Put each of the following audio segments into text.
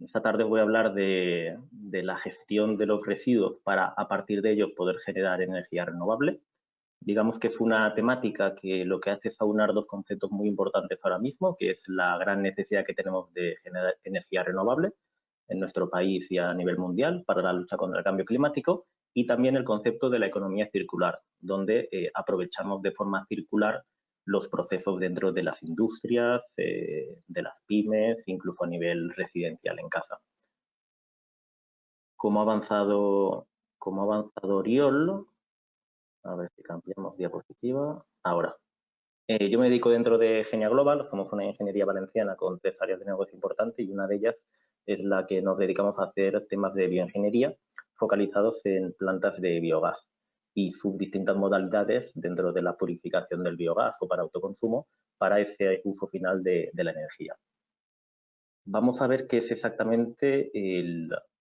Esta tarde voy a hablar de la gestión de los residuos para, a partir de ellos, poder generar energía renovable. Digamos que es una temática que lo que hace es aunar dos conceptos muy importantes ahora mismo, que es la gran necesidad que tenemos de generar energía renovable en nuestro país y a nivel mundial para la lucha contra el cambio climático, y también el concepto de la economía circular, donde aprovechamos de forma circular los procesos dentro de las industrias, de las pymes, incluso a nivel residencial en casa. ¿Cómo ha avanzado, Oriol? A ver si cambiamos diapositiva. Ahora. Yo me dedico dentro de Genia Global, somos una ingeniería valenciana con 3 áreas de negocio importantes y una de ellas es la que nos dedicamos a hacer temas de bioingeniería focalizados en plantas de biogás y sus distintas modalidades dentro de la purificación del biogás o para autoconsumo para ese uso final de la energía. Vamos a ver qué es exactamente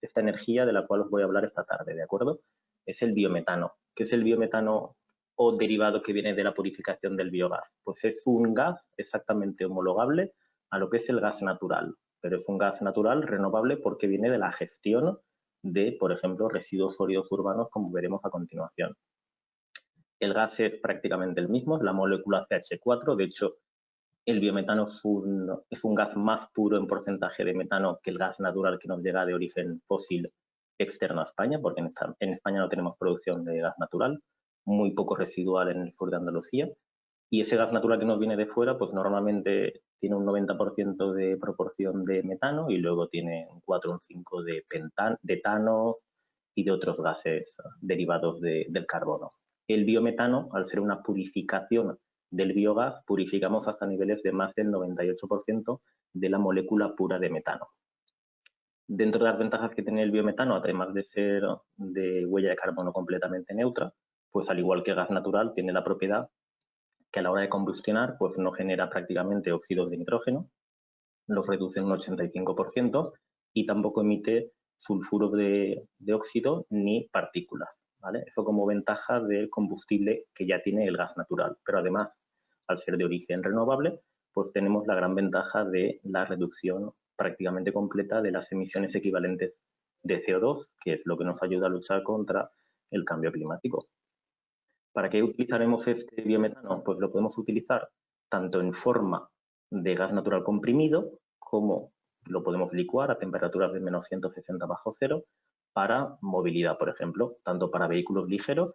esta energía de la cual os voy a hablar esta tarde, ¿de acuerdo? Es el biometano. ¿Qué es el biometano o derivado que viene de la purificación del biogás? Pues es un gas exactamente homologable a lo que es el gas natural, pero es un gas natural renovable porque viene de la gestión de, por ejemplo, residuos sólidos urbanos, como veremos a continuación. El gas es prácticamente el mismo, es la molécula CH4, de hecho, el biometano es un gas más puro en porcentaje de metano que el gas natural que nos llega de origen fósil externo a España, porque en España no tenemos producción de gas natural, muy poco residual en el sur de Andalucía. Y ese gas natural que nos viene de fuera, pues normalmente tiene un 90% de proporción de metano y luego tiene un 4 o un 5 de etanos y de otros gases derivados del carbono. El biometano, al ser una purificación del biogás, purificamos hasta niveles de más del 98% de la molécula pura de metano. Dentro de las ventajas que tiene el biometano, además de ser de huella de carbono completamente neutra, pues al igual que el gas natural, tiene la propiedad que a la hora de combustionar pues no genera prácticamente óxidos de nitrógeno, los reduce en un 85% y tampoco emite sulfuro de óxido ni partículas, ¿vale? Eso como ventaja del combustible que ya tiene el gas natural, pero además, al ser de origen renovable, pues tenemos la gran ventaja de la reducción prácticamente completa de las emisiones equivalentes de CO2, que es lo que nos ayuda a luchar contra el cambio climático. ¿Para qué utilizaremos este biometano? Pues lo podemos utilizar tanto en forma de gas natural comprimido, como lo podemos licuar a temperaturas de menos 160 bajo cero para movilidad, por ejemplo, tanto para vehículos ligeros,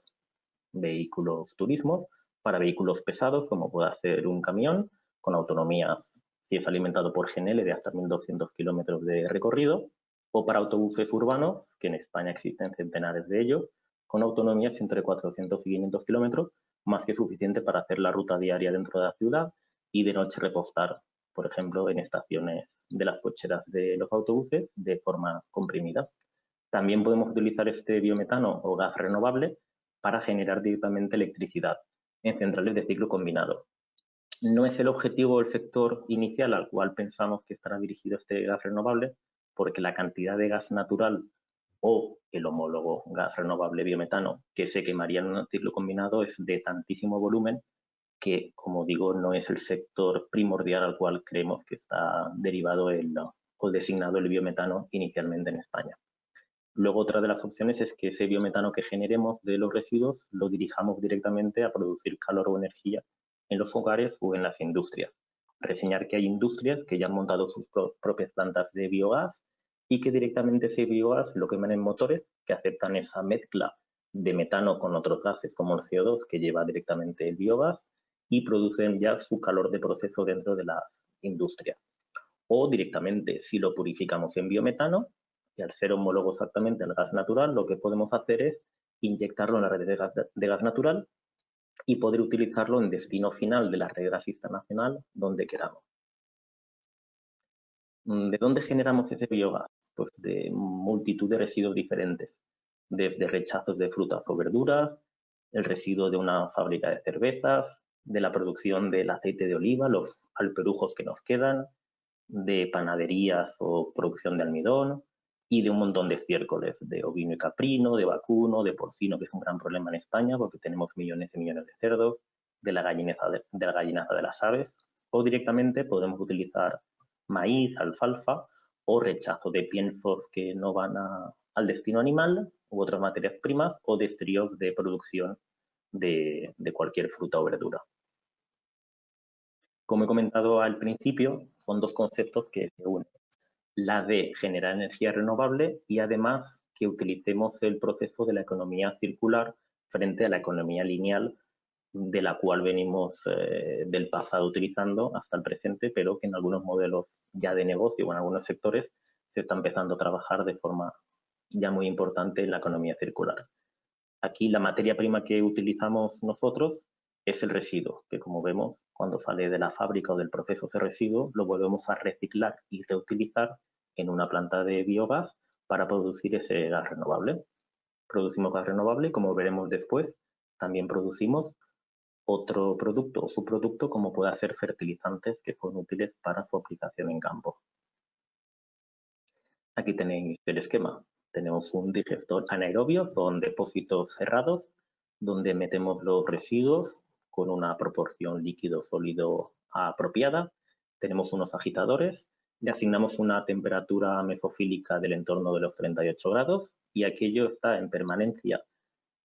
vehículos turismo, para vehículos pesados, como puede ser un camión, con autonomías, si es alimentado por GNL, de hasta 1.200 kilómetros de recorrido, o para autobuses urbanos, que en España existen centenares de ellos, con autonomías entre 400 y 500 kilómetros, más que suficiente para hacer la ruta diaria dentro de la ciudad y de noche repostar, por ejemplo, en estaciones de las cocheras de los autobuses de forma comprimida. También podemos utilizar este biometano o gas renovable para generar directamente electricidad en centrales de ciclo combinado. No es el objetivo del sector inicial al cual pensamos que estará dirigido este gas renovable, porque la cantidad de gas natural o el homólogo gas renovable biometano que se quemaría en un ciclo combinado es de tantísimo volumen que, como digo, no es el sector primordial al cual creemos que está derivado o designado el biometano inicialmente en España. Luego, otra de las opciones es que ese biometano que generemos de los residuos lo dirijamos directamente a producir calor o energía en los hogares o en las industrias. Reseñar que hay industrias que ya han montado sus propias plantas de biogás y que directamente ese biogás lo queman en motores que aceptan esa mezcla de metano con otros gases como el CO2 que lleva directamente el biogás y producen ya su calor de proceso dentro de las industrias. O directamente, si lo purificamos en biometano, y al ser homólogo exactamente al gas natural, lo que podemos hacer es inyectarlo en la red de gas natural y poder utilizarlo en destino final de la red gasista nacional donde queramos. ¿De dónde generamos ese biogás? Pues de multitud de residuos diferentes, desde rechazos de frutas o verduras, el residuo de una fábrica de cervezas, de la producción del aceite de oliva, los alperujos que nos quedan, de panaderías o producción de almidón y de un montón de estiércoles, de ovino y caprino, de vacuno, de porcino, que es un gran problema en España porque tenemos millones y millones de cerdos, de la gallinaza de las aves, o directamente podemos utilizar maíz, alfalfa o rechazo de piensos que no van al destino animal u otras materias primas o destrios de producción de cualquier fruta o verdura. Como he comentado al principio, son dos conceptos que se unen. La de generar energía renovable y además que utilicemos el proceso de la economía circular frente a la economía lineal de la cual venimos del pasado utilizando hasta el presente, pero que en algunos modelos ya de negocio o en algunos sectores se está empezando a trabajar de forma ya muy importante en la economía circular. Aquí la materia prima que utilizamos nosotros es el residuo, que como vemos, cuando sale de la fábrica o del proceso ese residuo, lo volvemos a reciclar y reutilizar en una planta de biogás para producir ese gas renovable. Producimos gas renovable y, como veremos después, también producimos otro producto o subproducto como puede ser fertilizantes que son útiles para su aplicación en campo. Aquí tenéis el esquema. Tenemos un digestor anaerobio, son depósitos cerrados donde metemos los residuos con una proporción líquido-sólido apropiada. Tenemos unos agitadores, le asignamos una temperatura mesofílica del entorno de los 38 grados y aquello está en permanencia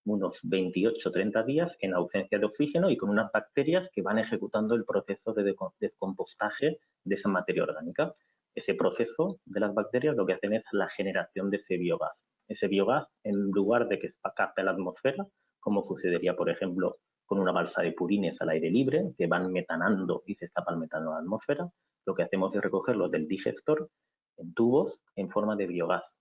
unos 28-30 días en ausencia de oxígeno y con unas bacterias que van ejecutando el proceso de descompostaje de esa materia orgánica. Ese proceso de las bacterias lo que hacen es la generación de ese biogás. Ese biogás, en lugar de que escape a la atmósfera, como sucedería, por ejemplo, con una balsa de purines al aire libre, que van metanando y se escapa el metano a la atmósfera, lo que hacemos es recogerlo del digestor en tubos en forma de biogás.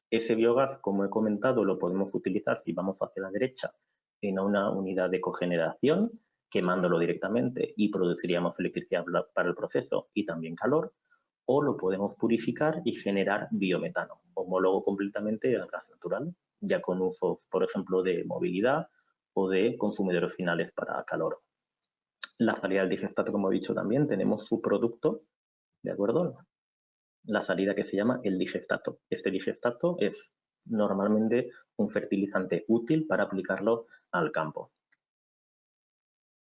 Ese biogás, como he comentado, lo podemos utilizar si vamos hacia la derecha en una unidad de cogeneración, quemándolo directamente y produciríamos electricidad para el proceso y también calor, o lo podemos purificar y generar biometano, homólogo completamente al gas natural, ya con usos, por ejemplo, de movilidad o de consumidores finales para calor. La salida del digestato, como he dicho también, tenemos su producto, ¿de acuerdo? La salida que se llama el digestato. Este digestato es normalmente un fertilizante útil para aplicarlo al campo.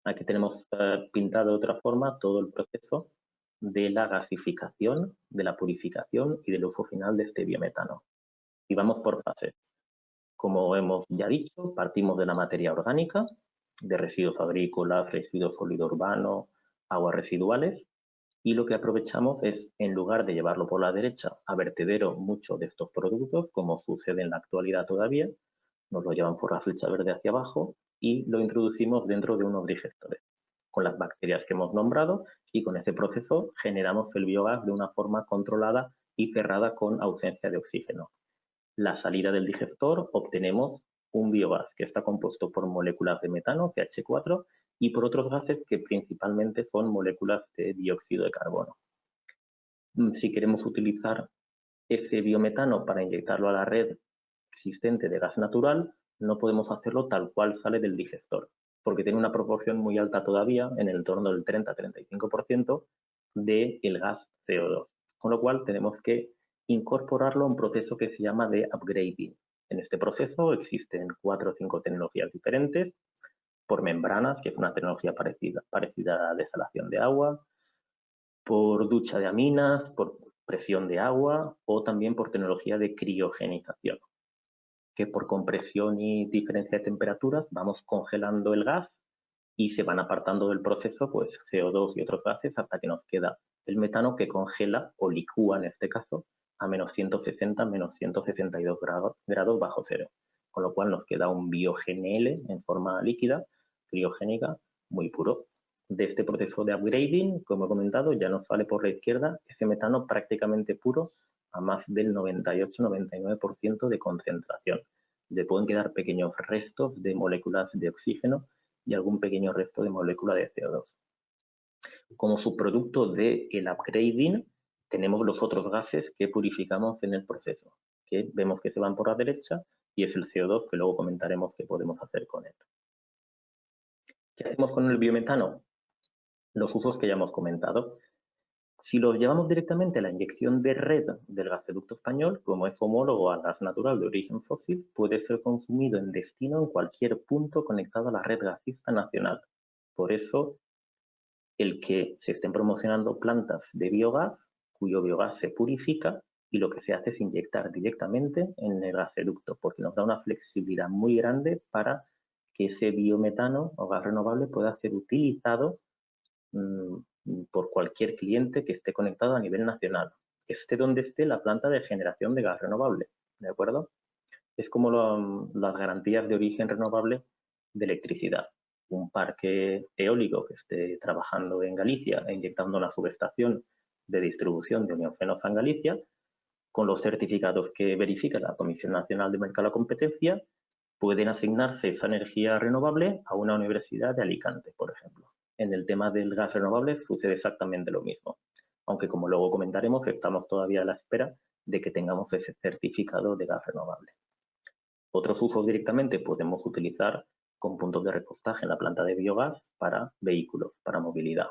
Aquí tenemos pintado de otra forma todo el proceso de la gasificación, de la purificación y del uso final de este biometano. Y vamos por fases. Como hemos ya dicho, partimos de la materia orgánica, de residuos agrícolas, residuos sólido urbano, aguas residuales, y lo que aprovechamos es, en lugar de llevarlo por la derecha a vertedero muchos de estos productos, como sucede en la actualidad todavía, nos lo llevan por la flecha verde hacia abajo y lo introducimos dentro de unos digestores con las bacterias que hemos nombrado y con ese proceso generamos el biogás de una forma controlada y cerrada con ausencia de oxígeno. La salida del digestor obtenemos un biogás que está compuesto por moléculas de metano, CH4, y por otros gases que principalmente son moléculas de dióxido de carbono. Si queremos utilizar ese biometano para inyectarlo a la red existente de gas natural, no podemos hacerlo tal cual sale del digestor, porque tiene una proporción muy alta todavía, en el entorno del 30-35% del gas CO2, con lo cual tenemos que incorporarlo a un proceso que se llama de upgrading. En este proceso existen 4 o 5 tecnologías diferentes, por membranas, que es una tecnología parecida a la desalación de agua, por ducha de aminas, por presión de agua o también por tecnología de criogenización, que por compresión y diferencia de temperaturas vamos congelando el gas y se van apartando del proceso pues CO2 y otros gases hasta que nos queda el metano que congela o licúa en este caso a menos 160, menos 162 grados bajo cero, con lo cual nos queda un bio-GNL en forma líquida, criogénica, muy puro. De este proceso de upgrading, como he comentado, ya nos sale por la izquierda ese metano prácticamente puro a más del 98-99% de concentración. Le pueden quedar pequeños restos de moléculas de oxígeno y algún pequeño resto de molécula de CO2. Como subproducto del upgrading tenemos los otros gases que purificamos en el proceso, que vemos que se van por la derecha y es el CO2 que luego comentaremos qué podemos hacer con él. ¿Qué hacemos con el biometano? Los usos que ya hemos comentado. Si los llevamos directamente a la inyección de red del gasoducto español, como es homólogo al gas natural de origen fósil, puede ser consumido en destino en cualquier punto conectado a la red gasista nacional. Por eso, el que se estén promocionando plantas de biogás, cuyo biogás se purifica, y lo que se hace es inyectar directamente en el gasoducto, porque nos da una flexibilidad muy grande para que ese biometano o gas renovable pueda ser utilizado por cualquier cliente que esté conectado a nivel nacional, esté donde esté la planta de generación de gas renovable, ¿de acuerdo? Es como las garantías de origen renovable de electricidad. Un parque eólico que esté trabajando en Galicia e inyectando la subestación de distribución de Unión Fenosa en Galicia, con los certificados que verifica la Comisión Nacional de Mercado de la Competencia, pueden asignarse esa energía renovable a una universidad de Alicante, por ejemplo. En el tema del gas renovable sucede exactamente lo mismo, aunque como luego comentaremos, estamos todavía a la espera de que tengamos ese certificado de gas renovable. Otros usos directamente podemos utilizar con puntos de repostaje en la planta de biogás para vehículos, para movilidad.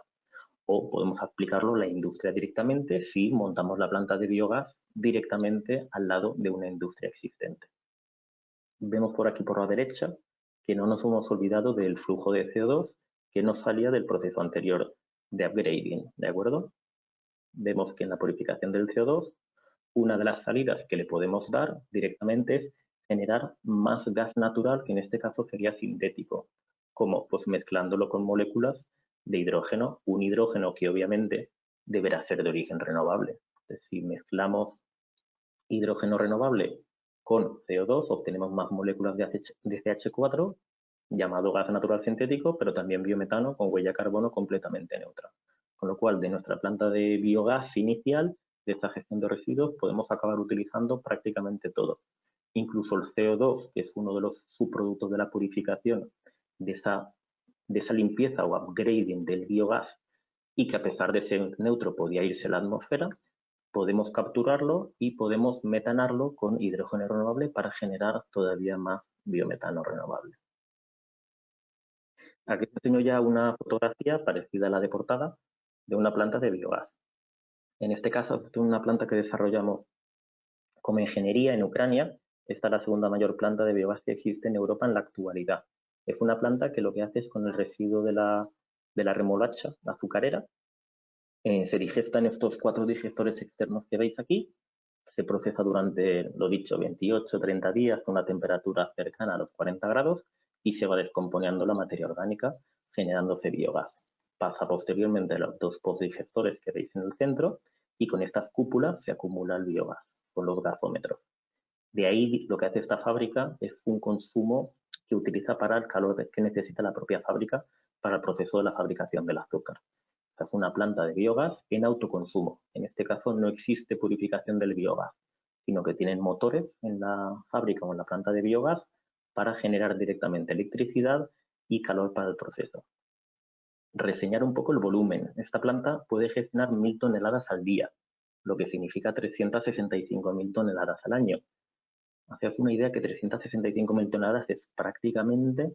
O podemos aplicarlo a la industria directamente si montamos la planta de biogás directamente al lado de una industria existente. Vemos por aquí por la derecha que no nos hemos olvidado del flujo de CO2 que nos salía del proceso anterior de upgrading, ¿de acuerdo? Vemos que en la purificación del CO2, una de las salidas que le podemos dar directamente es generar más gas natural, que en este caso sería sintético. ¿Cómo? Pues mezclándolo con moléculas de hidrógeno, un hidrógeno que obviamente deberá ser de origen renovable. Si mezclamos hidrógeno renovable con CO2, obtenemos más moléculas de CH4, llamado gas natural sintético, pero también biometano con huella de carbono completamente neutra. Con lo cual, de nuestra planta de biogás inicial, de esta gestión de residuos, podemos acabar utilizando prácticamente todo. Incluso el CO2, que es uno de los subproductos de la purificación de esa limpieza o upgrading del biogás, y que a pesar de ser neutro podía irse a la atmósfera, podemos capturarlo y podemos metanarlo con hidrógeno renovable para generar todavía más biometano renovable. Aquí te enseño ya una fotografía parecida a la de portada de una planta de biogás. En este caso es una planta que desarrollamos como ingeniería en Ucrania. Esta es la segunda mayor planta de biogás que existe en Europa en la actualidad. Es una planta que lo que hace es con el residuo de la remolacha, la azucarera, se digesta en estos 4 digestores externos que veis aquí, se procesa durante, lo dicho, 28-30 días a una temperatura cercana a los 40 grados y se va descomponiendo la materia orgánica generándose biogás. Pasa posteriormente a los 2 postdigestores que veis en el centro y con estas cúpulas se acumula el biogás con los gasómetros. De ahí lo que hace esta fábrica es un consumo que utiliza para el calor que necesita la propia fábrica para el proceso de la fabricación del azúcar. Es una planta de biogás en autoconsumo. En este caso no existe purificación del biogás, sino que tienen motores en la fábrica o en la planta de biogás para generar directamente electricidad y calor para el proceso. Reseñar un poco el volumen. Esta planta puede gestionar 1000 toneladas al día, lo que significa 365.000 toneladas al año. Haceos una idea que 365.000 toneladas es prácticamente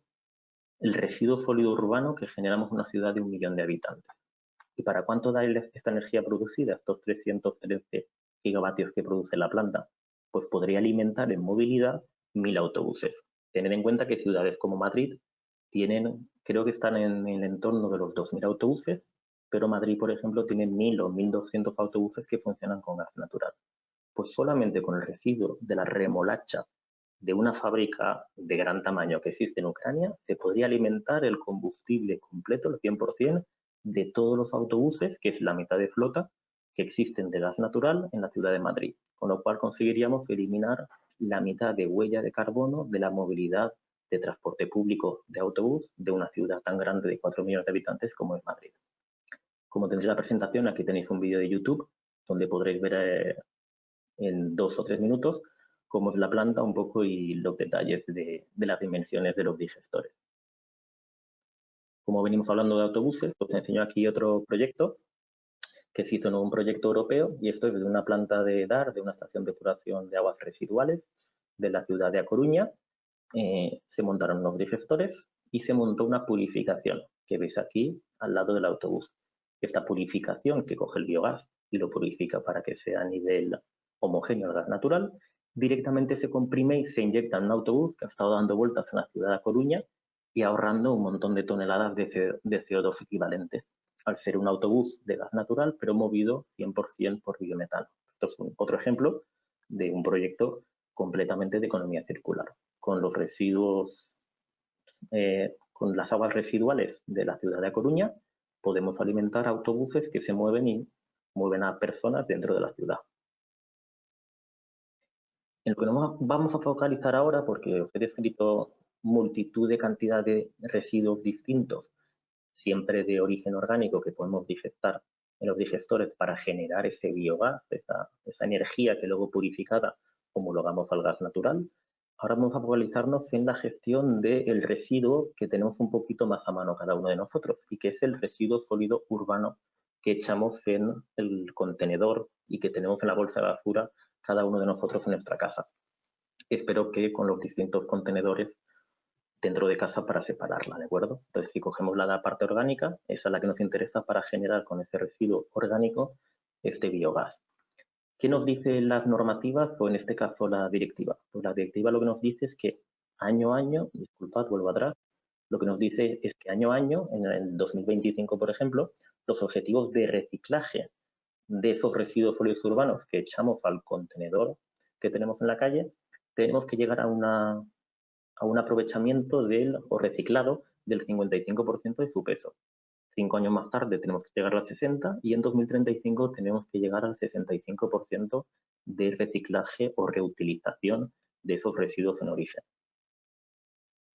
el residuo sólido urbano que generamos en una ciudad de 1 millón de habitantes. ¿Y para cuánto da esta energía producida, estos 313 gigavatios que produce la planta? Pues podría alimentar en movilidad 1000 autobuses. Tened en cuenta que ciudades como Madrid tienen, creo que están en el entorno de los 2000 autobuses, pero Madrid, por ejemplo, tiene 1000 o 1200 autobuses que funcionan con gas natural. Pues solamente con el residuo de la remolacha de una fábrica de gran tamaño que existe en Ucrania, se podría alimentar el combustible completo, el 100%, de todos los autobuses, que es la mitad de flota, que existen de gas natural en la ciudad de Madrid, con lo cual conseguiríamos eliminar la mitad de huella de carbono de la movilidad de transporte público de autobús de una ciudad tan grande de 4 millones de habitantes como es Madrid. Como tendréis la presentación, aquí tenéis un vídeo de YouTube donde podréis ver en 2 o 3 minutos cómo es la planta un poco y los detalles de las dimensiones de los digestores. Como venimos hablando de autobuses, os enseño aquí otro proyecto que se hizo en un proyecto europeo, y esto es de una planta de DAR, de una estación de depuración de aguas residuales de la ciudad de A Coruña. Se montaron unos digestores y se montó una purificación que veis aquí al lado del autobús. Esta purificación que coge el biogás y lo purifica para que sea a nivel homogéneo al gas natural, directamente se comprime y se inyecta en un autobús que ha estado dando vueltas en la ciudad de A Coruña y ahorrando un montón de toneladas de CO2 equivalentes, al ser un autobús de gas natural, pero movido 100% por biometano. Esto es otro ejemplo de un proyecto completamente de economía circular, con los residuos, con las aguas residuales de la ciudad de A Coruña, podemos alimentar autobuses que se mueven y mueven a personas dentro de la ciudad. En lo que nos vamos a focalizar ahora, porque os he descrito multitud de cantidad de residuos distintos, siempre de origen orgánico, que podemos digestar en los digestores para generar ese biogás, esa energía que luego purificada homologamos al gas natural. Ahora vamos a focalizarnos en la gestión del residuo que tenemos un poquito más a mano cada uno de nosotros, y que es el residuo sólido urbano que echamos en el contenedor y que tenemos en la bolsa de basura cada uno de nosotros en nuestra casa. Espero que con los distintos contenedores dentro de casa para separarla, ¿de acuerdo? Entonces, si cogemos la parte orgánica, esa es la que nos interesa para generar con ese residuo orgánico este biogás. ¿Qué nos dicen las normativas o en este caso la directiva? Pues la directiva lo que nos dice es que año a año, disculpad, vuelvo atrás, lo que nos dice es que año a año, en el 2025, por ejemplo, los objetivos de reciclaje de esos residuos sólidos urbanos que echamos al contenedor que tenemos en la calle, tenemos que llegar a un aprovechamiento o reciclado del 55% de su peso. 5 años más tarde tenemos que llegar al 60 y en 2035 tenemos que llegar al 65% de reciclaje o reutilización de esos residuos en origen.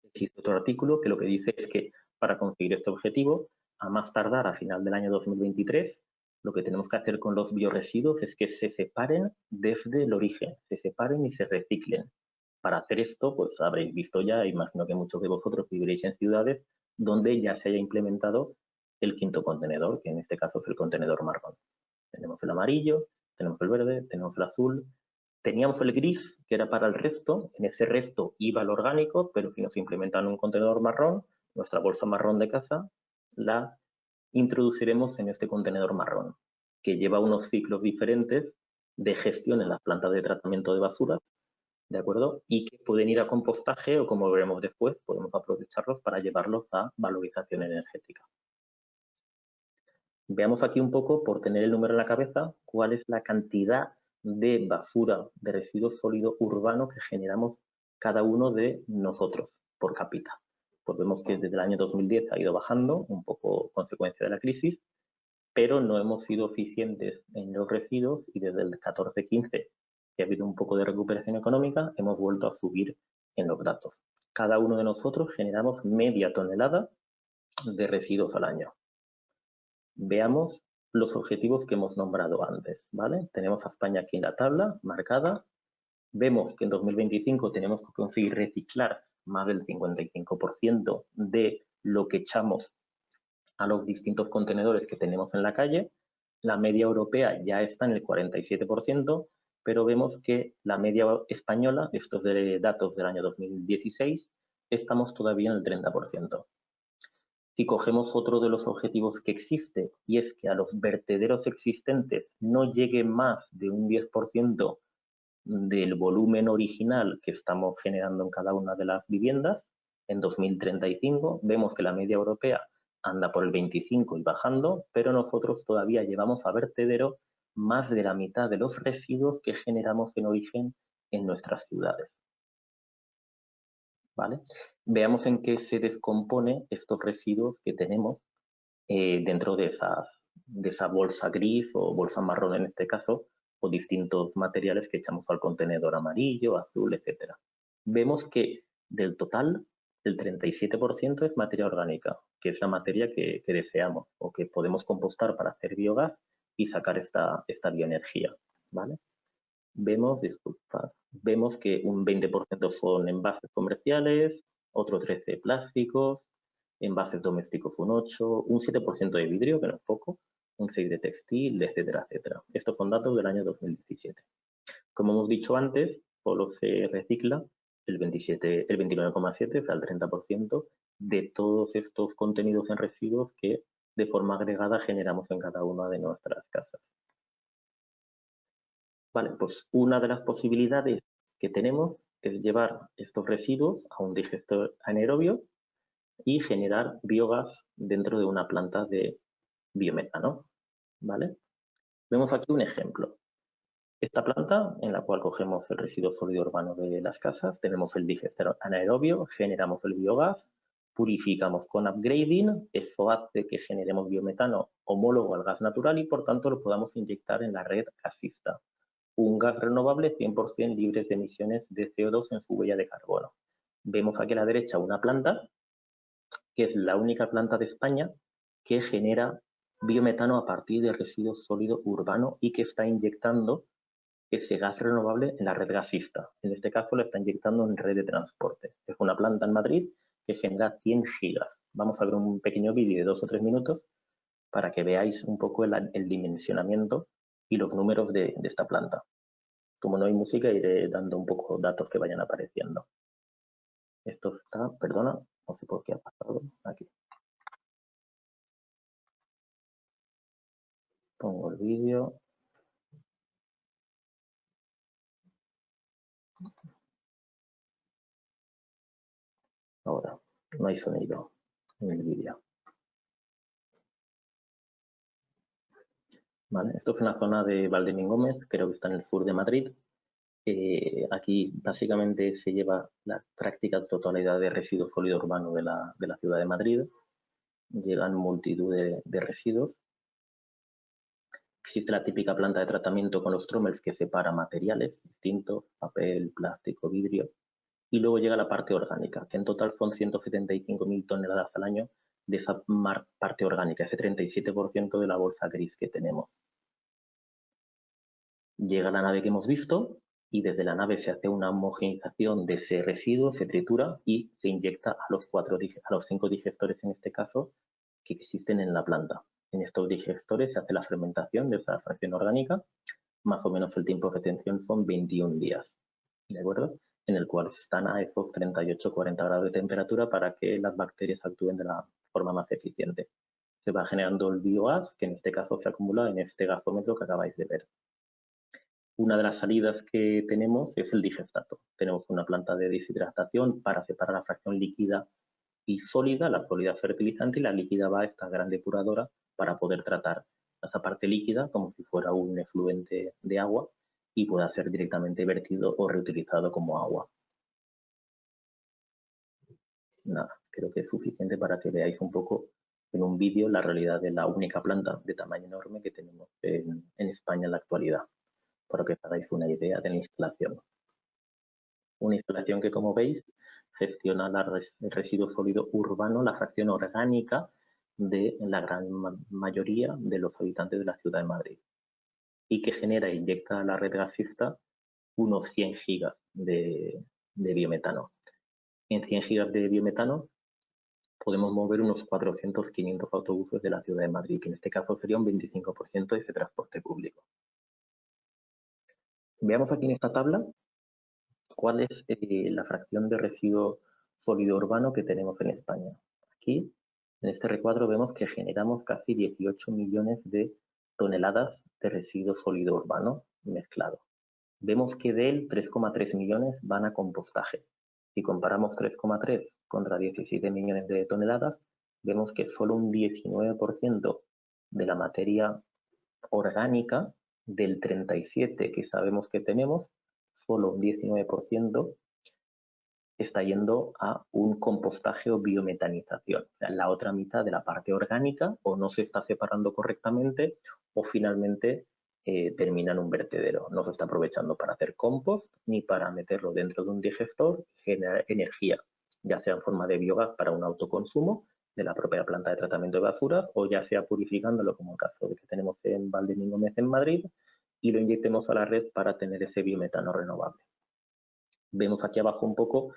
Existe otro artículo que lo que dice es que para conseguir este objetivo, a más tardar a final del año 2023, lo que tenemos que hacer con los biorresiduos es que se separen desde el origen, se separen y se reciclen. Para hacer esto, pues habréis visto ya, imagino que muchos de vosotros viviréis en ciudades donde ya se haya implementado el quinto contenedor, que en este caso es el contenedor marrón. Tenemos el amarillo, tenemos el verde, tenemos el azul, teníamos el gris, que era para el resto, en ese resto iba el orgánico, pero si nos implementan un contenedor marrón, nuestra bolsa marrón de casa la introduciremos en este contenedor marrón, que lleva unos ciclos diferentes de gestión en las plantas de tratamiento de basuras, ¿de acuerdo? Y que pueden ir a compostaje o, como veremos después, podemos aprovecharlos para llevarlos a valorización energética. Veamos aquí un poco, por tener el número en la cabeza, cuál es la cantidad de basura, de residuo sólido urbano que generamos cada uno de nosotros por cápita. Pues vemos que desde el año 2010 ha ido bajando, un poco consecuencia de la crisis, pero no hemos sido eficientes en los residuos y desde el 14-15, que ha habido un poco de recuperación económica, hemos vuelto a subir en los datos. Cada uno de nosotros generamos media tonelada de residuos al año. Veamos los objetivos que hemos nombrado antes, ¿vale? Tenemos a España aquí en la tabla marcada. Vemos que en 2025 tenemos que conseguir reciclar más del 55% de lo que echamos a los distintos contenedores que tenemos en la calle. La media europea ya está en el 47%, pero vemos que la media española, estos de datos del año 2016, estamos todavía en el 30%. Si cogemos otro de los objetivos que existe, y es que a los vertederos existentes no llegue más de un 10% del volumen original que estamos generando en cada una de las viviendas, en 2035 vemos que la media europea anda por el 25 y bajando, pero nosotros todavía llevamos a vertedero más de la mitad de los residuos que generamos en origen en nuestras ciudades. ¿Vale? Veamos en qué se descompone estos residuos que tenemos dentro de esa bolsa gris o bolsa marrón en este caso, o distintos materiales que echamos al contenedor amarillo, azul, etcétera. Vemos que del total, el 37% es materia orgánica, que es la materia que deseamos o que podemos compostar para hacer biogás y sacar esta bioenergía, ¿vale? Vemos que un 20% son envases comerciales, otro 13% plásticos, envases domésticos un 8%, un 7% de vidrio, que no es poco, un 6% de textil, etcétera, etcétera. Estos son datos del año 2017. Como hemos dicho antes, solo se recicla el 29,7%, o sea, el 30% de todos estos contenidos en residuos que de forma agregada generamos en cada una de nuestras casas. Vale, pues una de las posibilidades que tenemos es llevar estos residuos a un digestor anaerobio y generar biogás dentro de una planta de biometano, ¿vale? Vemos aquí un ejemplo. Esta planta, en la cual cogemos el residuo sólido urbano de las casas, tenemos el digester anaerobio, generamos el biogás, purificamos con upgrading, eso hace que generemos biometano homólogo al gas natural y por tanto lo podamos inyectar en la red gasista. Un gas renovable 100% libre de emisiones de CO2 en su huella de carbono. Vemos aquí a la derecha una planta que es la única planta de España que genera biometano a partir de residuo sólido urbano y que está inyectando ese gas renovable en la red gasista. En este caso lo está inyectando en red de transporte. Es una planta en Madrid que genera 100 gigas. Vamos a ver un pequeño vídeo de 2 o 3 minutos para que veáis un poco el dimensionamiento y los números de esta planta. Como no hay música, iré dando un poco datos que vayan apareciendo. Esto está, perdona, no sé por qué ha pasado aquí. Pongo el vídeo. Ahora, no hay sonido en el vídeo. ¿Vale? Esto es una zona de Valdemín-Gómez, creo que está en el sur de Madrid. Aquí básicamente se lleva la práctica totalidad de residuos sólido urbano de la ciudad de Madrid. Llegan multitud de residuos. Existe la típica planta de tratamiento con los trommels que separa materiales distintos, papel, plástico, vidrio. Y luego llega la parte orgánica, que en total son 175.000 toneladas al año de esa parte orgánica, ese 37% de la bolsa gris que tenemos. Llega la nave que hemos visto y desde la nave se hace una homogeneización de ese residuo, se tritura y se inyecta a los 5 digestores en este caso que existen en la planta. En estos digestores se hace la fermentación de esa fracción orgánica, más o menos el tiempo de retención son 21 días, ¿de acuerdo? En el cual están a esos 38-40 grados de temperatura para que las bacterias actúen de la forma más eficiente. Se va generando el biogás, que en este caso se acumula en este gasómetro que acabáis de ver. Una de las salidas que tenemos es el digestato. Tenemos una planta de deshidratación para separar la fracción líquida y sólida, la sólida fertilizante y la líquida va a esta gran depuradora para poder tratar esa parte líquida como si fuera un efluente de agua y pueda ser directamente vertido o reutilizado como agua. Nada, creo que es suficiente para que veáis un poco en un vídeo la realidad de la única planta de tamaño enorme que tenemos en España en la actualidad, para que os hagáis una idea de la instalación. Una instalación que, como veis, gestiona el residuo sólido urbano, la fracción orgánica de la gran mayoría de los habitantes de la ciudad de Madrid y que genera e inyecta a la red gasista unos 100 gigas de biometano. En 100 gigas de biometano podemos mover unos 400-500 autobuses de la ciudad de Madrid, que en este caso sería un 25% de ese transporte público. Veamos aquí en esta tabla cuál es la fracción de residuo sólido urbano que tenemos en España. Aquí, en este recuadro, vemos que generamos casi 18 millones de toneladas de residuo sólido urbano mezclado. Vemos que de él 3,3 millones van a compostaje. Si comparamos 3,3 contra 17 millones de toneladas, vemos que solo un 19% de la materia orgánica del 37 que sabemos que tenemos, solo un 19% está yendo a un compostaje o biometanización. O sea, la otra mitad de la parte orgánica o no se está separando correctamente o finalmente termina en un vertedero. No se está aprovechando para hacer compost ni para meterlo dentro de un digestor y generar energía, ya sea en forma de biogás para un autoconsumo de la propia planta de tratamiento de basuras o ya sea purificándolo, como el caso de que tenemos en Valdemín Gómez en Madrid, y lo inyectemos a la red para tener ese biometano renovable. Vemos aquí abajo un poco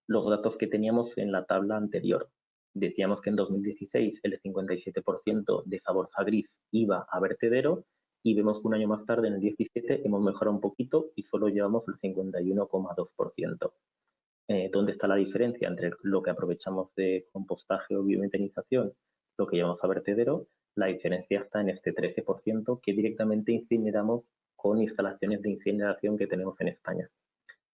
los datos que teníamos en la tabla anterior. Decíamos que en 2016 el 57% de esa bolsa gris iba a vertedero y vemos que un año más tarde, en el 17, hemos mejorado un poquito y solo llevamos el 51,2%. ¿Dónde está la diferencia entre lo que aprovechamos de compostaje o biometanización, lo que llevamos a vertedero? La diferencia está en este 13% que directamente incineramos con instalaciones de incineración que tenemos en España.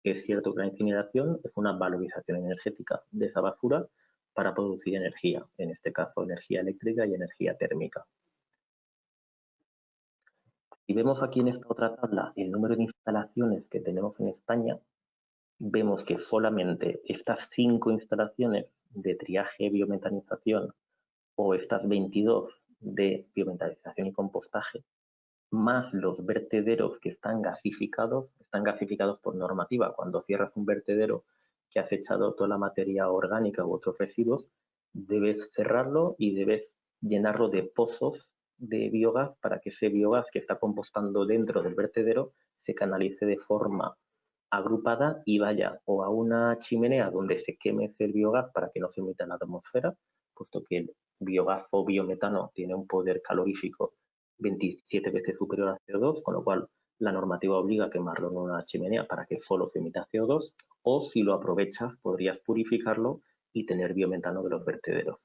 Es cierto que la incineración es una valorización energética de esa basura para producir energía, en este caso energía eléctrica y energía térmica. Si vemos aquí en esta otra tabla el número de instalaciones que tenemos en España, vemos que solamente estas 5 instalaciones de triaje, biometanización o estas 22 de biometanización y compostaje, más los vertederos que están gasificados por normativa. Cuando cierras un vertedero que has echado toda la materia orgánica u otros residuos, debes cerrarlo y debes llenarlo de pozos de biogás para que ese biogás que está compostando dentro del vertedero se canalice de forma agrupada y vaya o a una chimenea donde se queme ese biogás para que no se emita en la atmósfera, puesto que el biogás o biometano tiene un poder calorífico 27 veces superior a CO2, con lo cual la normativa obliga a quemarlo en una chimenea para que solo se emita CO2, o si lo aprovechas podrías purificarlo y tener biometano de los vertederos.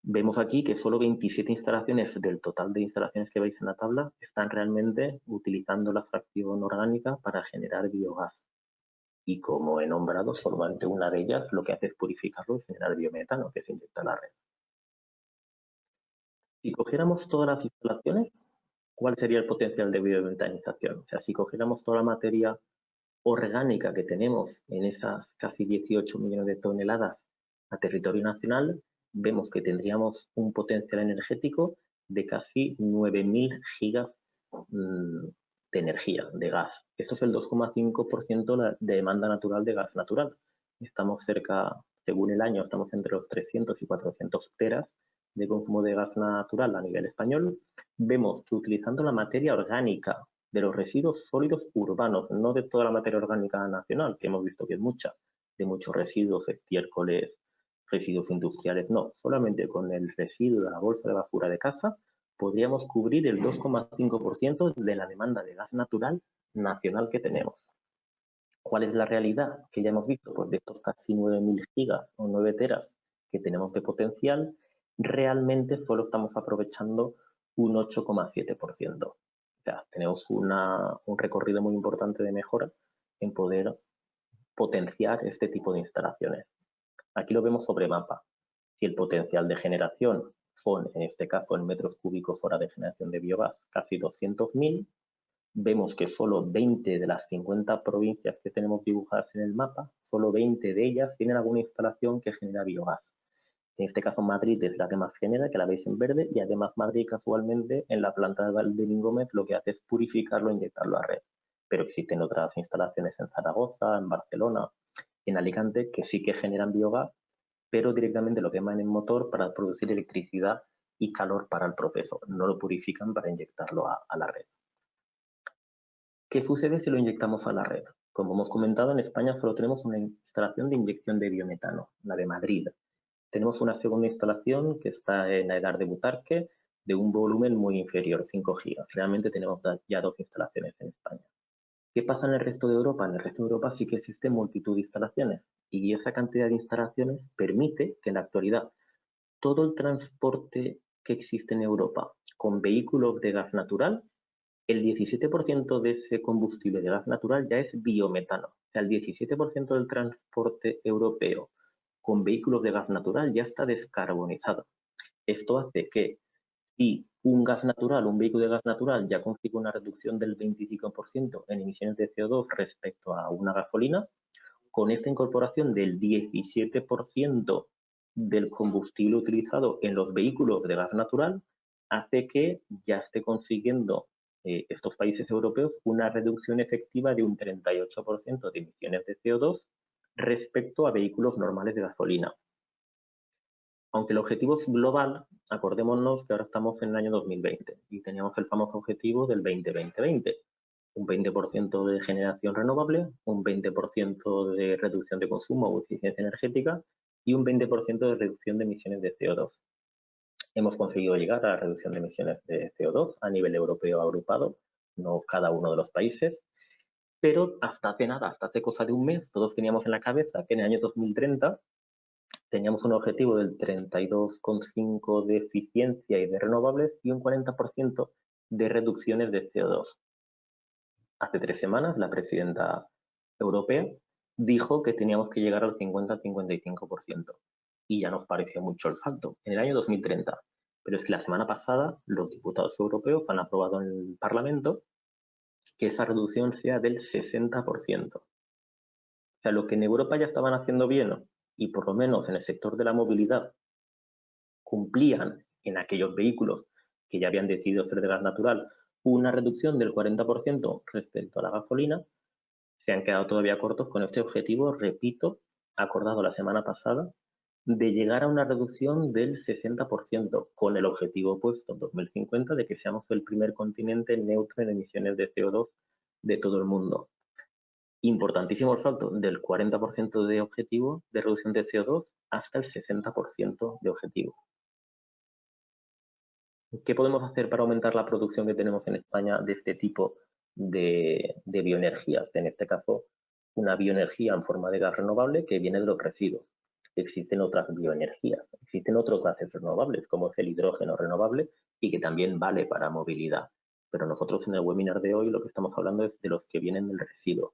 Vemos aquí que solo 27 instalaciones del total de instalaciones que veis en la tabla están realmente utilizando la fracción orgánica para generar biogás. Y como he nombrado, solamente una de ellas lo que hace es purificarlo y generar biometano, que se inyecta a la red. Si cogiéramos todas las instalaciones, ¿cuál sería el potencial de biometanización? O sea, si cogiéramos toda la materia orgánica que tenemos en esas casi 18 millones de toneladas a territorio nacional, vemos que tendríamos un potencial energético de casi 9.000 gigas de energía, de gas. Esto es el 2,5% de demanda natural de gas natural. Estamos cerca, según el año, estamos entre los 300 y 400 teras de consumo de gas natural a nivel español. Vemos que utilizando la materia orgánica de los residuos sólidos urbanos, no de toda la materia orgánica nacional, que hemos visto que es mucha, de muchos residuos, estiércoles, residuos industriales, no, solamente con el residuo de la bolsa de basura de casa podríamos cubrir el 2,5% de la demanda de gas natural nacional que tenemos. ¿Cuál es la realidad que ya hemos visto? Pues de estos casi 9.000 gigas o 9 teras que tenemos de potencial, realmente solo estamos aprovechando un 8,7%. O sea, tenemos un recorrido muy importante de mejora en poder potenciar este tipo de instalaciones. Aquí lo vemos sobre mapa. Si el potencial de generación son, en este caso, en metros cúbicos hora de generación de biogás, casi 200.000, vemos que solo 20 de las 50 provincias que tenemos dibujadas en el mapa, solo 20 de ellas tienen alguna instalación que genera biogás. En este caso Madrid es la que más genera, que la veis en verde, y además Madrid casualmente en la planta de Valdevín Gómez lo que hace es purificarlo e inyectarlo a red. Pero existen otras instalaciones en Zaragoza, en Barcelona, en Alicante, que sí que generan biogás, pero directamente lo queman en motor para producir electricidad y calor para el proceso. No lo purifican para inyectarlo a la red. ¿Qué sucede si lo inyectamos a la red? Como hemos comentado, en España solo tenemos una instalación de inyección de biometano, la de Madrid. Tenemos una segunda instalación que está en la edad de Butarque, de un volumen muy inferior, 5 gigas. Realmente tenemos ya 2 instalaciones en España. ¿Qué pasa en el resto de Europa? En el resto de Europa sí que existe multitud de instalaciones y esa cantidad de instalaciones permite que en la actualidad todo el transporte que existe en Europa con vehículos de gas natural, el 17% de ese combustible de gas natural ya es biometano. O sea, el 17% del transporte europeo con vehículos de gas natural ya está descarbonizado. Esto hace que si un gas natural, un vehículo de gas natural ya consigue una reducción del 25% en emisiones de CO2 respecto a una gasolina, con esta incorporación del 17% del combustible utilizado en los vehículos de gas natural, hace que ya esté consiguiendo estos países europeos una reducción efectiva de un 38% de emisiones de CO2 respecto a vehículos normales de gasolina. Aunque el objetivo es global, acordémonos que ahora estamos en el año 2020 y teníamos el famoso objetivo del 20-20-20. Un 20% de generación renovable, un 20% de reducción de consumo o eficiencia energética y un 20% de reducción de emisiones de CO2. Hemos conseguido llegar a la reducción de emisiones de CO2 a nivel europeo agrupado, no cada uno de los países, pero hasta hace nada, hasta hace cosa de un mes, todos teníamos en la cabeza que en el año 2030 teníamos un objetivo del 32,5% de eficiencia y de renovables y un 40% de reducciones de CO2. Hace 3 semanas la presidenta europea dijo que teníamos que llegar al 50-55% y ya nos pareció mucho el salto en el año 2030. Pero es que la semana pasada los diputados europeos han aprobado en el Parlamento que esa reducción sea del 60%. O sea, lo que en Europa ya estaban haciendo bien, y por lo menos en el sector de la movilidad cumplían en aquellos vehículos que ya habían decidido ser de gas natural una reducción del 40% respecto a la gasolina, se han quedado todavía cortos con este objetivo, repito, acordado la semana pasada, de llegar a una reducción del 60%, con el objetivo puesto en 2050 de que seamos el primer continente neutro en emisiones de CO2 de todo el mundo. Importantísimo el salto del 40% de objetivo de reducción de CO2 hasta el 60% de objetivo. ¿Qué podemos hacer para aumentar la producción que tenemos en España de este tipo de bioenergías? En este caso, una bioenergía en forma de gas renovable que viene de los residuos. Existen otras bioenergías, existen otros gases renovables, como es el hidrógeno renovable y que también vale para movilidad. Pero nosotros en el webinar de hoy lo que estamos hablando es de los que vienen del residuo.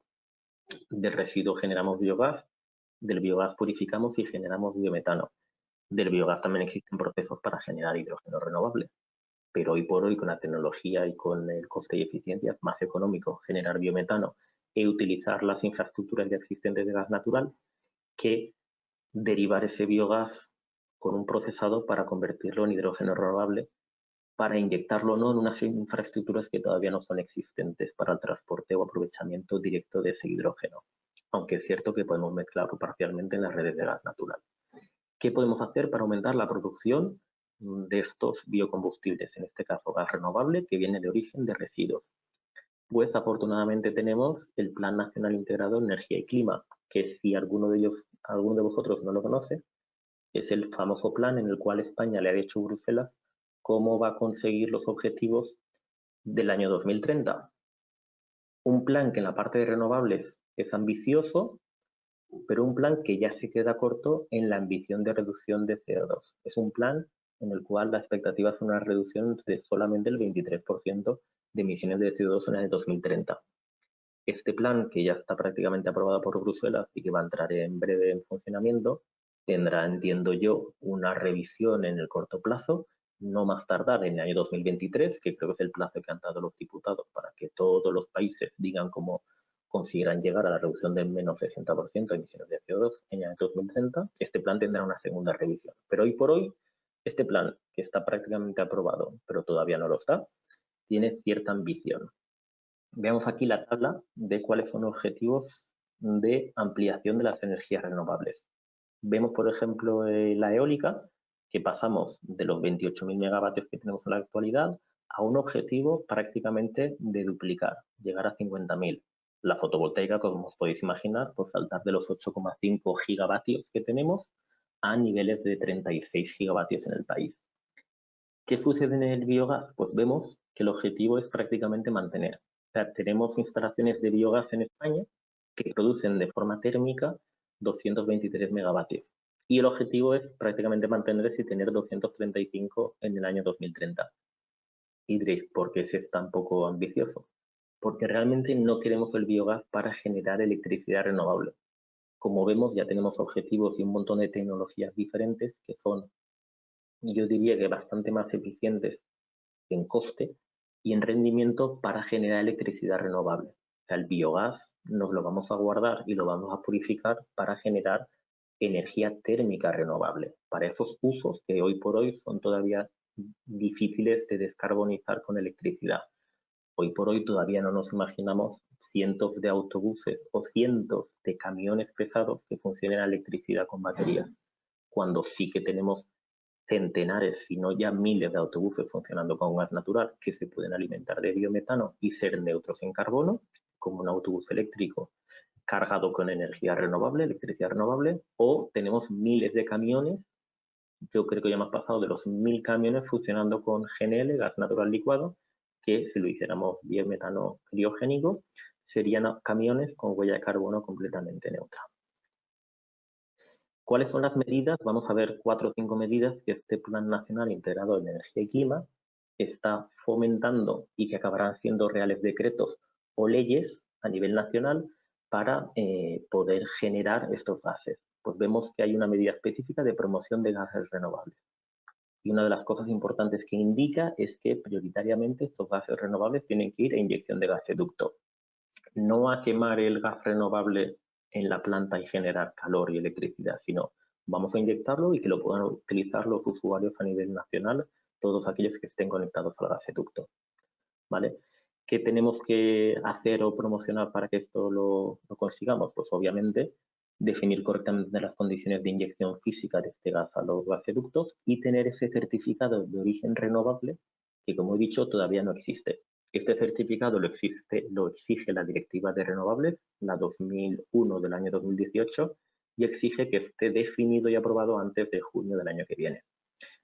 Del residuo generamos biogás, del biogás purificamos y generamos biometano. Del biogás también existen procesos para generar hidrógeno renovable. Pero hoy por hoy, con la tecnología y con el coste y eficiencia, es más económico generar biometano e utilizar las infraestructuras ya existentes de gas natural que derivar ese biogás con un procesador para convertirlo en hidrógeno renovable, para inyectarlo no en unas infraestructuras que todavía no son existentes para el transporte o aprovechamiento directo de ese hidrógeno, aunque es cierto que podemos mezclarlo parcialmente en las redes de gas natural. ¿Qué podemos hacer para aumentar la producción de estos biocombustibles, en este caso gas renovable, que viene de origen de residuos? Pues afortunadamente tenemos el Plan Nacional Integrado de Energía y Clima, que si alguno de vosotros no lo conoce, es el famoso plan en el cual España le ha dicho a Bruselas cómo va a conseguir los objetivos del año 2030. Un plan que en la parte de renovables es ambicioso, pero un plan que ya se queda corto en la ambición de reducción de CO2. Es un plan en el cual la expectativa es una reducción de solamente el 23% de emisiones de CO2 en el 2030. Este plan, que ya está prácticamente aprobado por Bruselas y que va a entrar en breve en funcionamiento, tendrá, entiendo yo, una revisión en el corto plazo, no más tardar en el año 2023, que creo que es el plazo que han dado los diputados para que todos los países digan cómo consideran llegar a la reducción del menos 60% de emisiones de CO2 en el año 2030. Este plan tendrá una segunda revisión. Pero hoy por hoy, este plan, que está prácticamente aprobado, pero todavía no lo está, tiene cierta ambición. Veamos aquí la tabla de cuáles son los objetivos de ampliación de las energías renovables. Vemos, por ejemplo, la eólica, que pasamos de los 28.000 megavatios que tenemos en la actualidad a un objetivo prácticamente de duplicar, llegar a 50.000. La fotovoltaica, como os podéis imaginar, pues saltar de los 8,5 gigavatios que tenemos a niveles de 36 gigavatios en el país. ¿Qué sucede en el biogás? Pues vemos que el objetivo es prácticamente mantener. O sea, tenemos instalaciones de biogás en España que producen de forma térmica 223 megavatios. Y el objetivo es prácticamente mantenerse y tener 235 en el año 2030. Y diréis, ¿por qué es tan poco ambicioso? Porque realmente no queremos el biogás para generar electricidad renovable. Como vemos, ya tenemos objetivos y un montón de tecnologías diferentes que son, yo diría que bastante más eficientes en coste y en rendimiento para generar electricidad renovable. O sea, el biogás nos lo vamos a guardar y lo vamos a purificar para generar energía térmica renovable, para esos usos que hoy por hoy son todavía difíciles de descarbonizar con electricidad. Hoy por hoy todavía no nos imaginamos cientos de autobuses o cientos de camiones pesados que funcionen a electricidad con baterías, cuando sí que tenemos centenares, si no ya miles de autobuses funcionando con gas natural que se pueden alimentar de biometano y ser neutros en carbono, como un autobús eléctrico cargado con energía renovable, electricidad renovable, o tenemos miles de camiones, yo creo que ya hemos pasado de los 1.000 camiones funcionando con GNL, gas natural licuado, que si lo hiciéramos biometano criogénico, serían camiones con huella de carbono completamente neutra. ¿Cuáles son las medidas? Vamos a ver 4 o 5 medidas que este Plan Nacional Integrado de Energía y Clima está fomentando y que acabarán siendo reales decretos o leyes a nivel nacional para poder generar estos gases. Pues vemos que hay una medida específica de promoción de gases renovables. Y una de las cosas importantes que indica es que prioritariamente estos gases renovables tienen que ir a inyección de gaseoducto, no a quemar el gas renovable en la planta y generar calor y electricidad, sino vamos a inyectarlo y que lo puedan utilizar los usuarios a nivel nacional, todos aquellos que estén conectados al gaseoducto, ¿vale? ¿Qué tenemos que hacer o promocionar para que esto lo consigamos? Pues obviamente definir correctamente las condiciones de inyección física de este gas a los gaseoductos y tener ese certificado de origen renovable que, como he dicho, todavía no existe. Este certificado lo exige la Directiva de Renovables, la 2001 del año 2018, y exige que esté definido y aprobado antes de junio del año que viene.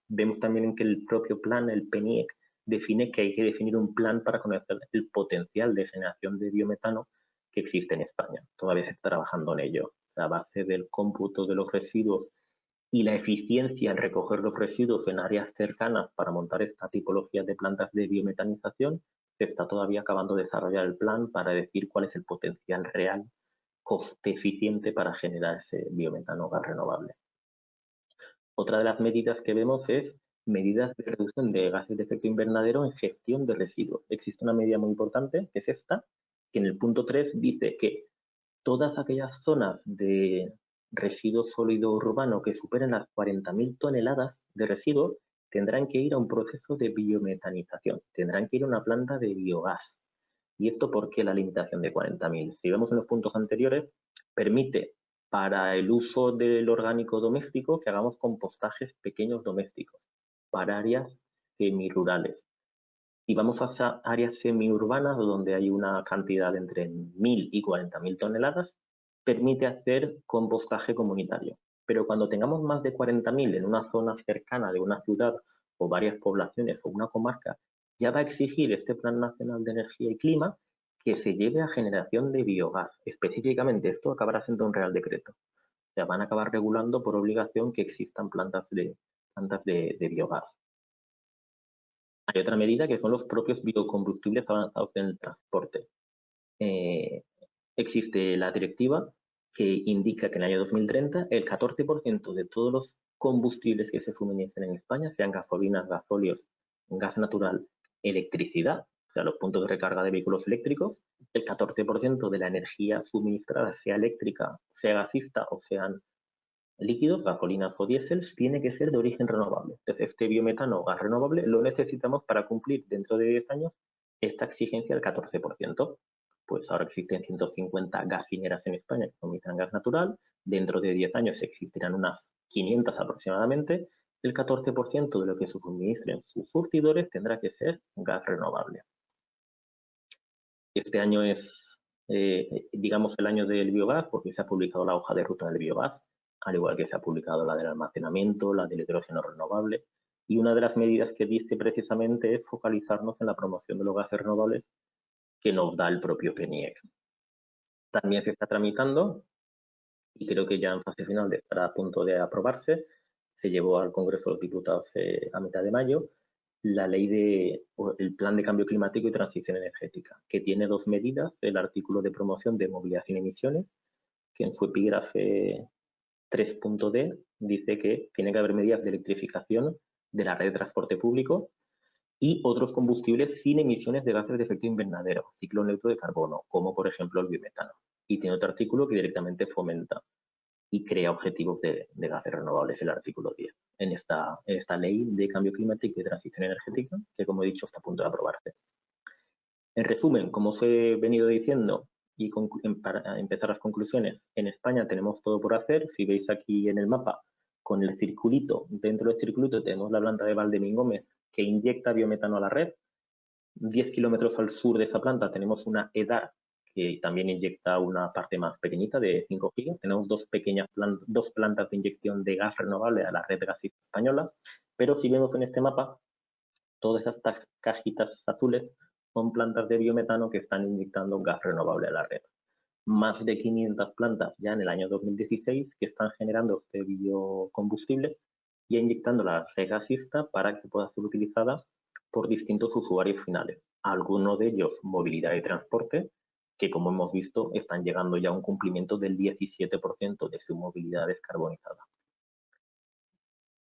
Vemos también que el propio plan, el PNIEC, define que hay que definir un plan para conocer el potencial de generación de biometano que existe en España. Todavía se está trabajando en ello. A base del cómputo de los residuos y la eficiencia en recoger los residuos en áreas cercanas para montar esta tipología de plantas de biometanización, se está todavía acabando de desarrollar el plan para decir cuál es el potencial real, coste eficiente para generar ese biometano gas renovable. Otra de las medidas que vemos es medidas de reducción de gases de efecto invernadero en gestión de residuos. Existe una medida muy importante, que es esta, que en el punto 3 dice que todas aquellas zonas de residuo sólido urbano que superen las 40.000 toneladas de residuos tendrán que ir a un proceso de biometanización, tendrán que ir a una planta de biogás. ¿Y esto por qué la limitación de 40.000? Si vemos en los puntos anteriores, permite para el uso del orgánico doméstico que hagamos compostajes pequeños domésticos para áreas semirurales. Y vamos a áreas semiurbanas donde hay una cantidad de entre 1.000 y 40.000 toneladas, permite hacer compostaje comunitario. Pero cuando tengamos más de 40.000 en una zona cercana de una ciudad o varias poblaciones o una comarca, ya va a exigir este Plan Nacional de Energía y Clima que se lleve a generación de biogás. Específicamente esto acabará siendo un real decreto. O sea, van a acabar regulando por obligación que existan plantas de biogás. Hay otra medida que son los propios biocombustibles avanzados en el transporte. Existe la directiva que indica que en el año 2030 el 14% de todos los combustibles que se suministren en España, sean gasolinas, gasóleos, gas natural, electricidad, o sea, los puntos de recarga de vehículos eléctricos, el 14% de la energía suministrada, sea eléctrica, sea gasista o sean líquidos, gasolinas o diésel, tiene que ser de origen renovable. Entonces, este biometano o gas renovable lo necesitamos para cumplir dentro de 10 años esta exigencia del 14%. Pues ahora existen 150 gasineras en España que suministran gas natural, dentro de 10 años existirán unas 500 aproximadamente, el 14% de lo que suministren sus surtidores tendrá que ser gas renovable. Este año es, digamos, el año del biogás, porque se ha publicado la hoja de ruta del biogás, al igual que se ha publicado la del almacenamiento, la del hidrógeno renovable, y una de las medidas que dice precisamente es focalizarnos en la promoción de los gases renovables que nos da el propio PNIEC. También se está tramitando, y creo que ya en fase final estará a punto de aprobarse, se llevó al Congreso de los Diputados a mitad de mayo, el Plan de Cambio Climático y Transición Energética, que tiene dos medidas: el artículo de promoción de movilidad sin emisiones, que en su epígrafe 3.d dice que tiene que haber medidas de electrificación de la red de transporte público y otros combustibles sin emisiones de gases de efecto invernadero, ciclo neutro de carbono, como por ejemplo el biometano. Y tiene otro artículo que directamente fomenta y crea objetivos de gases renovables, el artículo 10, en esta ley de cambio climático y transición energética, que como he dicho está a punto de aprobarse. En resumen, como os he venido diciendo, y para empezar las conclusiones, en España tenemos todo por hacer. Si veis aquí en el mapa, con el circulito, dentro del circulito tenemos la planta de Valdemín-Gómez, que inyecta biometano a la red. 10 kilómetros al sur de esa planta tenemos una EDAR, que también inyecta una parte más pequeñita de 5 gigas. Tenemos dos plantas de inyección de gas renovable a la red gasista española, pero si vemos en este mapa, todas estas cajitas azules son plantas de biometano que están inyectando gas renovable a la red. Más de 500 plantas ya en el año 2016 que están generando este biocombustible y inyectando la red gasista para que pueda ser utilizada por distintos usuarios finales. Algunos de ellos movilidad y transporte, que como hemos visto están llegando ya a un cumplimiento del 17% de su movilidad descarbonizada.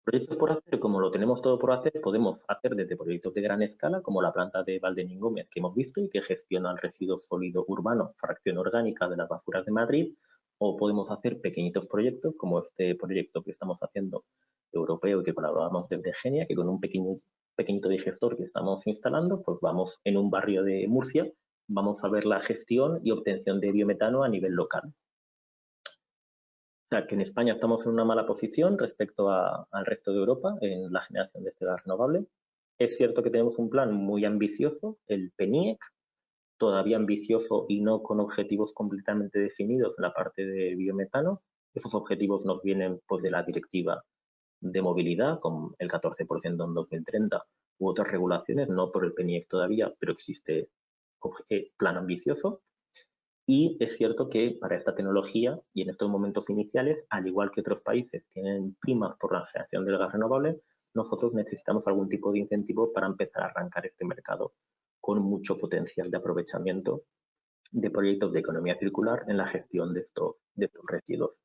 Proyectos por hacer, como lo tenemos todo por hacer, podemos hacer desde proyectos de gran escala, como la planta de Valdenín Gómez que hemos visto y que gestiona el residuo sólido urbano, fracción orgánica de las basuras de Madrid, o podemos hacer pequeñitos proyectos, como este proyecto que estamos haciendo europeo y que colaboramos desde Genia, que con un pequeñito digestor que estamos instalando, pues vamos en un barrio de Murcia, vamos a ver la gestión y obtención de biometano a nivel local. O sea, que en España estamos en una mala posición respecto al resto de Europa en la generación de este gas renovable. Es cierto que tenemos un plan muy ambicioso, el PNIEC, todavía ambicioso y no con objetivos completamente definidos en la parte de biometano. Esos objetivos nos vienen pues, de la directiva de movilidad, con el 14% en 2030, u otras regulaciones, no por el PNIEC todavía, pero existe plan ambicioso. Y es cierto que para esta tecnología y en estos momentos iniciales, al igual que otros países tienen primas por la generación del gas renovable, nosotros necesitamos algún tipo de incentivo para empezar a arrancar este mercado con mucho potencial de aprovechamiento de proyectos de economía circular en la gestión de estos residuos.